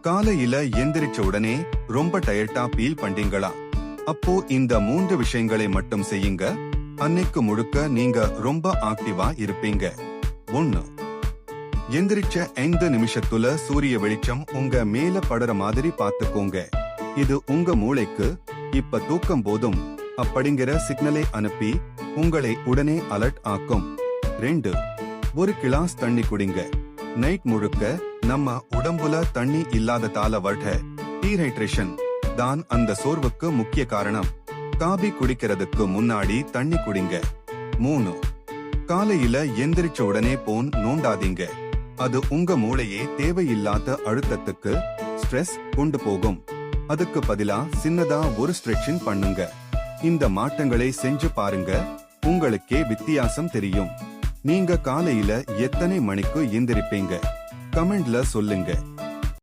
காலையில எந்திரிச்ச உடனே ரொம்ப டயர்டா ஃபீல் பண்றீங்களா? அப்போ இந்த 3 விஷயங்களை மட்டும் செய்யுங்க. அன்னைக்கு முழுக்க நீங்க ரொம்ப ஆக்டிவா இருப்பீங்க. 1. எந்திரிச்ச 5 நிமிஷத்துல சூரிய வெளிச்சம் உங்க மேல படுற மாதிரி பாத்துக்கோங்க. இது உங்க மூளைக்கு இப்ப தூக்கம் போதும் அப்படிங்கிற சிக்னலை அனுப்பி உங்களை உடனே அலர்ட் ஆக்கும். 2. ஒரு கிளாஸ் தண்ணி குடிங்க. நைட் முழுக்க நம்ம உடம்புல தண்ணி இல்லாததால வர்ற டீஹைட்ரேஷன் தான் அந்த சோர்வுக்கு முக்கிய காரணம். காபி குடிக்கிறதுக்கு முன்னாடி தண்ணி குடிங்க. 3. காலையில எந்திரிச்ச உடனே போன் நோண்டாதீங்க. அது உங்க மூளையே தேவையில்லாத அழுத்தத்துக்கு ஸ்ட்ரெஸ் கொண்டு போகும். அதுக்கு பதிலா சின்னதா ஒரு ஸ்ட்ரெச்சிங் பண்ணுங்க. இந்த மாற்றங்களை செஞ்சு பாருங்க, உங்களுக்கே வித்தியாசம் தெரியும். நீங்க காலையில எத்தனை மணிக்கு எந்திரிப்பீங்க? கமெண்ட்ல சொல்லுங்க.